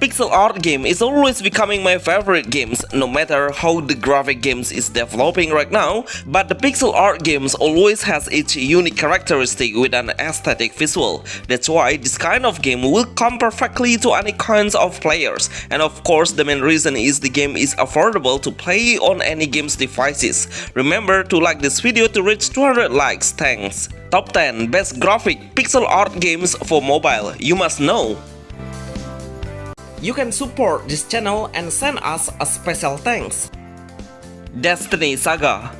Pixel art game is always becoming my favorite games, no matter how the graphic games is developing right now, but the pixel art games always has its unique characteristic with an aesthetic visual. That's why this kind of game will come perfectly to any kinds of players, and of course the main reason is the game is affordable to play on any game's devices. Remember to like this video to reach 200 likes, thanks. Top 10 Best Graphic Pixel Art Games for Mobile You Must Know. You can support this channel and send us a special thanks. Destiny Saga.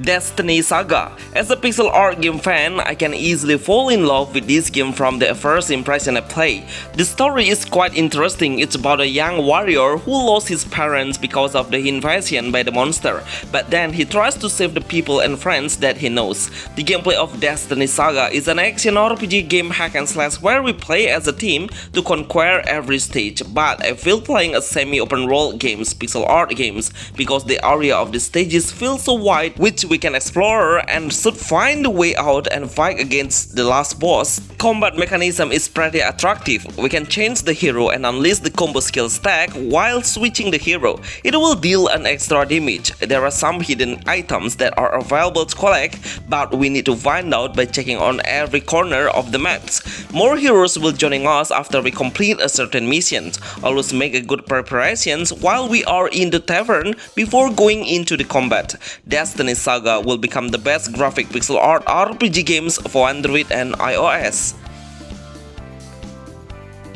Destiny Saga. As a pixel art game fan, I can easily fall in love with this game from the first impression I play. The story is quite interesting. It's about a young warrior who lost his parents because of the invasion by the monster, but then he tries to save the people and friends that he knows. The gameplay of Destiny Saga is an action RPG game hack and slash where we play as a team to conquer every stage, but I feel playing a semi-open world games, pixel art games, because the area of the stages feels so wide, which we can explore and should find a way out and fight against the last boss. Combat mechanism is pretty attractive. We can change the hero and unleash the combo skill stack while switching the hero. It will deal an extra damage. There are some hidden items that are available to collect, but we need to find out by checking on every corner of the maps. More heroes will join us after we complete a certain mission. Always make a good preparations while we are in the tavern before going into the combat. Destiny Saga will become the best graphic pixel art RPG games for Android and iOS.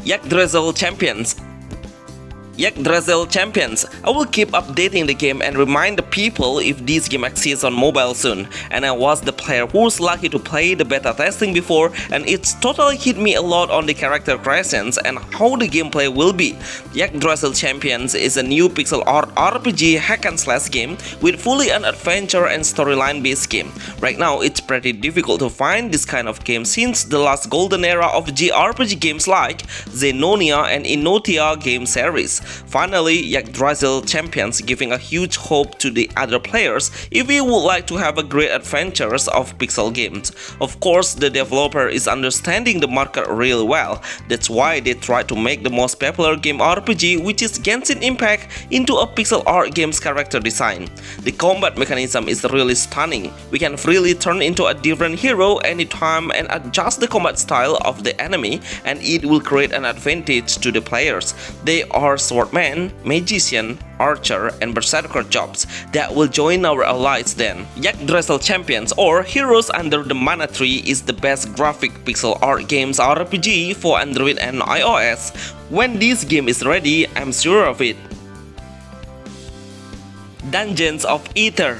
Yakdrale Champions. Yakdrale Champions. I will keep updating the game and remind the people if this game exists on mobile soon. And I was the player who was lucky to play the beta testing before, and it's totally hit me a lot on the character creations and how the gameplay will be. Yakdrale Champions is a new pixel art RPG hack and slash game with fully an adventure and storyline based game. Right now it's pretty difficult to find this kind of game since the last golden era of JRPG games like Zenonia and Inotia game series. Finally, Yakdrale Champions giving a huge hope to the other players if you would like to have a great adventures of pixel games. Of course, the developer is understanding the market really well. That's why they try to make the most popular game RPG, which is Genshin Impact, into a pixel art game's character design. The combat mechanism is really stunning. We can freely turn into a different hero anytime and adjust the combat style of the enemy, and it will create an advantage to the players. They are swordman, magician, archer, and berserker jobs that will join our allies then. Yakdrale Champions or Heroes Under the Mana Tree is the best graphic pixel art games RPG for Android and iOS. When this game is ready, I'm sure of it. Dungeons of Aether.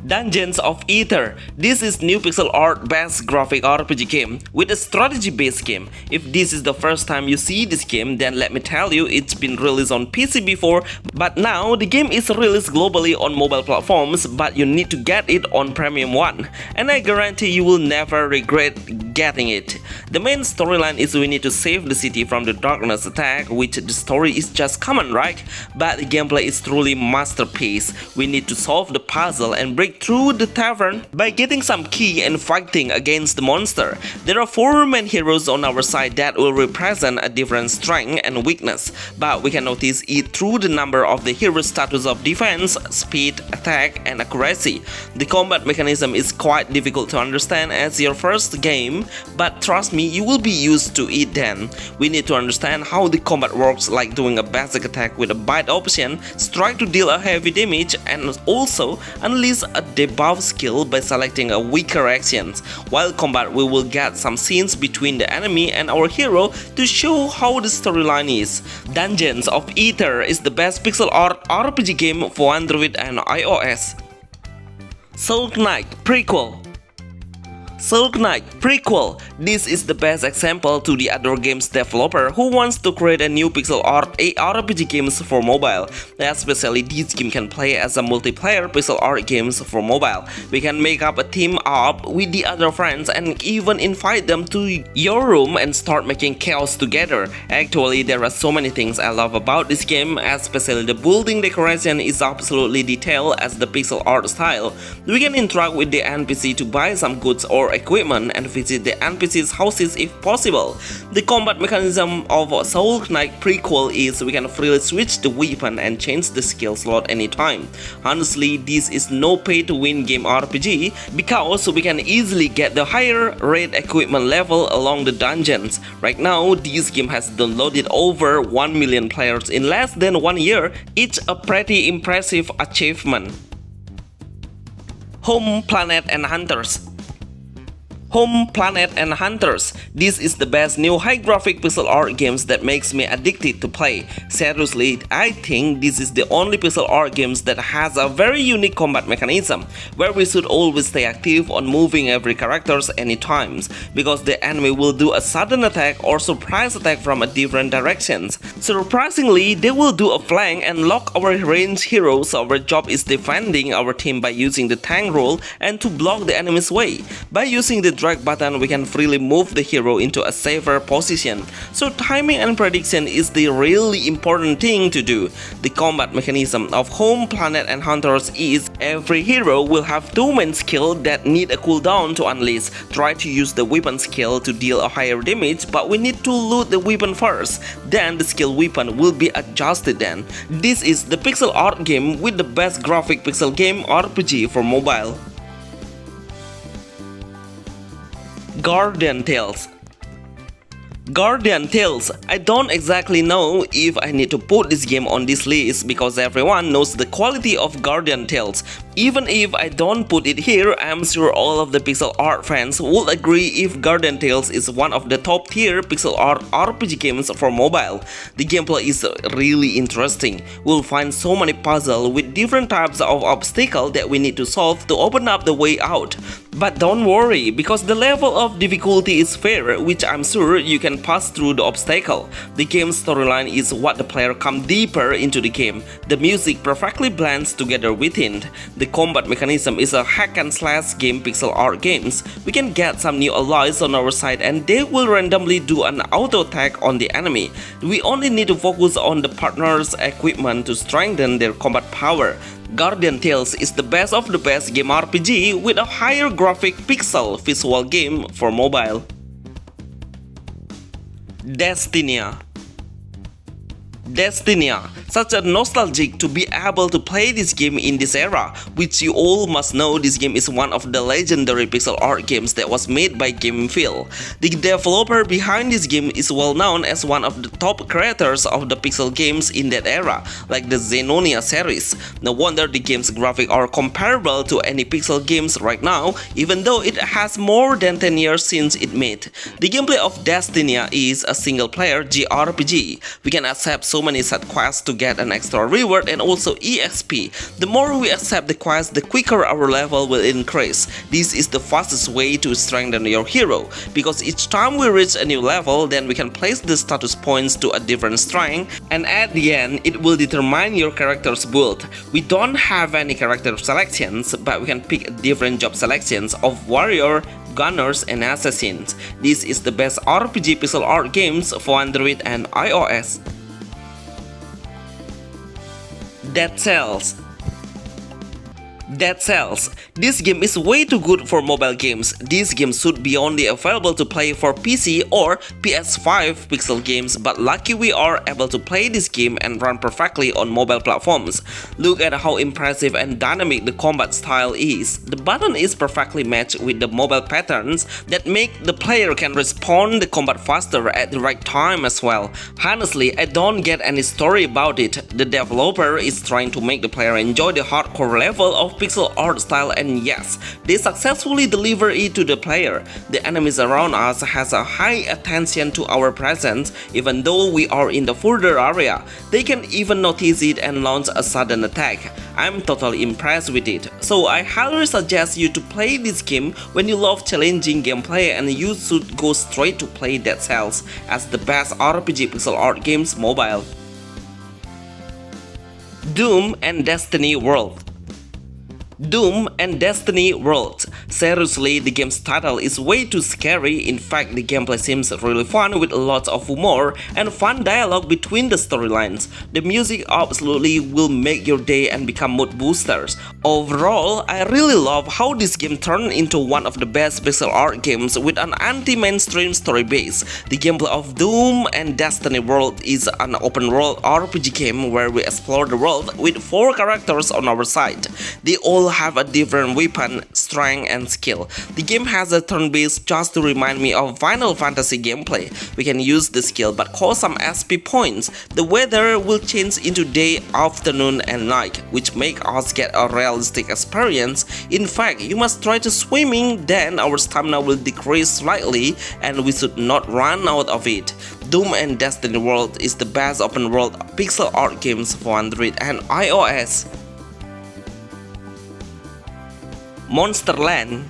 Dungeons of Aether. This is new pixel art based graphic RPG game with a strategy based game. If this is the first time you see this game, then let me tell you it's been released on PC before, but now the game is released globally on mobile platforms, but you need to get it on Premium One, and I guarantee you will never regret getting it. The main storyline is we need to save the city from the darkness attack, which the story is just common, right? But the gameplay is truly masterpiece. We need to solve the puzzle and break through the tavern by getting some key and fighting against the monster. There are 4 main heroes on our side that will represent a different strength and weakness, but we can notice it through the number of the hero's status of defense, speed, attack, and accuracy. The combat mechanism is quite difficult to understand as your first game, but trust me, you will be used to it then. We need to understand how the combat works, like doing a basic attack with a bite option, strike to deal a heavy damage, and also unleash a debuff skill by selecting a weaker actions. While combat, we will get some scenes between the enemy and our hero to show how the storyline is. Dungeons of Aether is the best pixel art RPG game for Android and iOS. Soul Knight Prequel. Soul Knight Prequel. This is the best example to the other games developer who wants to create a new pixel art RPG games for mobile. Especially this game can play as a multiplayer pixel art games for mobile. We can make up a team up with the other friends and even invite them to your room and start making chaos together. Actually, there are so many things I love about this game, especially the building decoration is absolutely detailed as the pixel art style. We can interact with the NPC to buy some goods or your equipment and visit the NPC's houses if possible. The combat mechanism of Soul Knight prequel is we can freely switch the weapon and change the skill slot anytime. Honestly, this is no pay-to-win game RPG because we can easily get the higher rate equipment level along the dungeons. Right now, this game has downloaded over 1 million players in less than 1 year. It's a pretty impressive achievement. Home Planet and Hunters. Home Planet and Hunters. This is the best new high graphic pixel art games that makes me addicted to play. Seriously, I think this is the only pixel art games that has a very unique combat mechanism, where we should always stay active on moving every characters anytime, because the enemy will do a sudden attack or surprise attack from a different directions. Surprisingly, they will do a flank and lock our ranged heroes, so our job is defending our team by using the tank role and to block the enemy's way. By using the drag button, we can freely move the hero into a safer position. So timing and prediction is the really important thing to do. The combat mechanism of Home Planet and Hunters is every hero will have two main skills that need a cooldown to unleash. Try to use the weapon skill to deal a higher damage, but we need to loot the weapon first. Then the skill weapon will be adjusted then. This is the pixel art game with the best graphic pixel game RPG for mobile. Guardian Tales. Guardian Tales. I don't exactly know if I need to put this game on this list because everyone knows the quality of Guardian Tales. Even if I don't put it here, I'm sure all of the pixel art fans will agree if Guardian Tales is one of the top tier pixel art RPG games for mobile. The gameplay is really interesting. We'll find so many puzzles with different types of obstacles that we need to solve to open up the way out. But don't worry, because the level of difficulty is fair, which I'm sure you can pass through the obstacle. The game's storyline is what the player come deeper into the game. The music perfectly blends together with it. The combat mechanism is a hack and slash game pixel art games. We can get some new allies on our side and they will randomly do an auto attack on the enemy. We only need to focus on the partner's equipment to strengthen their combat power. Guardian Tales is the best of the best game RPG with a higher graphic pixel visual game for mobile. Destinia. Such a nostalgic to be able to play this game in this era, which you all must know this game is one of the legendary pixel art games that was made by Gamefeel. The developer behind this game is well known as one of the top creators of the pixel games in that era, like the Zenonia series. No wonder the game's graphics are comparable to any pixel games right now, even though it has more than 10 years since it made. The gameplay of Destinia is a single player JRPG. We can accept so many side quests to get an extra reward and also EXP. The more we accept the quest, the quicker our level will increase. This is the fastest way to strengthen your hero, because each time we reach a new level, then we can place the status points to a different strength, and at the end, it will determine your character's build. We don't have any character selections, but we can pick different job selections of warrior, gunners, and assassins. This is the best RPG pixel art games for Android and iOS. Dead Cells. This game is way too good for mobile games. This game should be only available to play for PC or PS5 pixel games, but lucky we are able to play this game and run perfectly on mobile platforms. Look at how impressive and dynamic the combat style is. The button is perfectly matched with the mobile patterns that make the player can respond the combat faster at the right time as well. Honestly, I don't get any story about it. The developer is trying to make the player enjoy the hardcore level of pixel art style, and yes, they successfully deliver it to the player. The enemies around us has a high attention to our presence even though we are in the further area. They can even notice it and launch a sudden attack. I'm totally impressed with it. So I highly suggest you to play this game when you love challenging gameplay, and you should go straight to play Dead Cells as the best RPG pixel art games mobile. Doom and Destiny World. Doom and Destiny World. Seriously, the game's title is way too scary. In fact, the gameplay seems really fun with lots of humor and fun dialogue between the storylines. The music absolutely will make your day and become mood boosters. Overall, I really love how this game turned into one of the best pixel art games with an anti-mainstream story base. The gameplay of Doom and Destiny World is an open-world RPG game where we explore the world with 4 characters on our side. They all have a different weapon, strength, and skill. The game has a turn-based just to remind me of Final Fantasy gameplay. We can use the skill but cost some SP points. The weather will change into day, afternoon, and night, which make us get a realistic experience. In fact, you must try to swimming, then our stamina will decrease slightly and we should not run out of it. Doom and Destiny World is the best open world pixel art games for Android and iOS. Monsterland.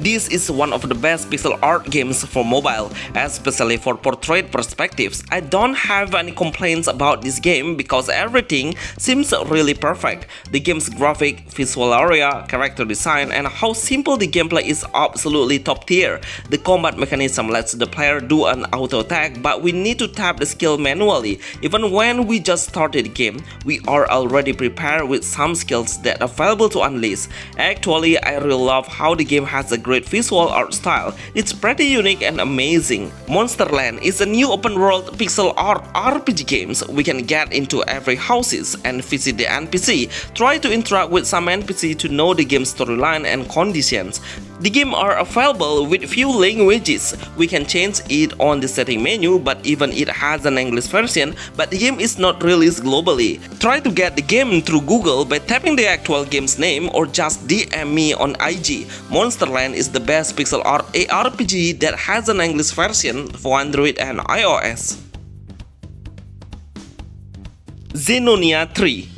This is one of the best pixel art games for mobile, especially for portrait perspectives. I don't have any complaints about this game because everything seems really perfect. The game's graphic, visual area, character design, and how simple the gameplay is absolutely top tier. The combat mechanism lets the player do an auto attack, but we need to tap the skill manually. Even when we just started the game, we are already prepared with some skills that are available to unleash. Actually, I really love how the game has a great visual art style. It's pretty unique and amazing. Monsterland is a new open world pixel art RPG games. We can get into every houses and visit the NPC, try to interact with some NPC to know the game's storyline and conditions. The game are available with few languages. We can change it on the setting menu, but even it has an English version, but the game is not released globally. Try to get the game through Google by tapping the actual game's name or just DM me on IG. Monsterland is the best pixel art ARPG that has an English version for Android and iOS. Zenonia 3.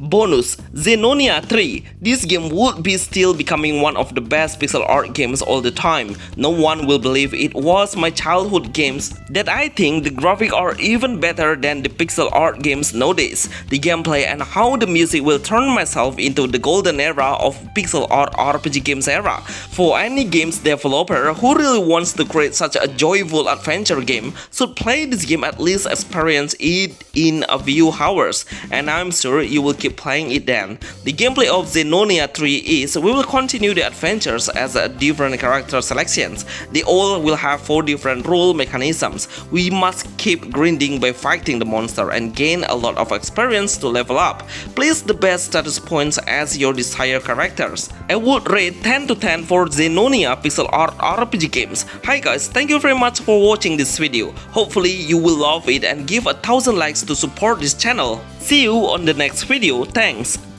Bonus: Zenonia 3. This game would be still becoming one of the best pixel art games all the time. No one will believe it was my childhood games that I think the graphics are even better than the pixel art games nowadays. The gameplay and how the music will turn myself into the golden era of pixel art RPG games era. For any games developer who really wants to create such a joyful adventure game should play this game, at least experience it in a few hours, and I'm sure you will keep playing it then. The gameplay of Zenonia 3 is we will continue the adventures as different character selections. They all will have 4 different rule mechanisms. We must keep grinding by fighting the monster and gain a lot of experience to level up. Place the best status points as your desired characters. I would rate 10 to 10 for Zenonia pixel art RPG games. Hi guys, thank you very much for watching this video. Hopefully you will love it and give 1000 likes to support this channel. See you on the next video. Thanks.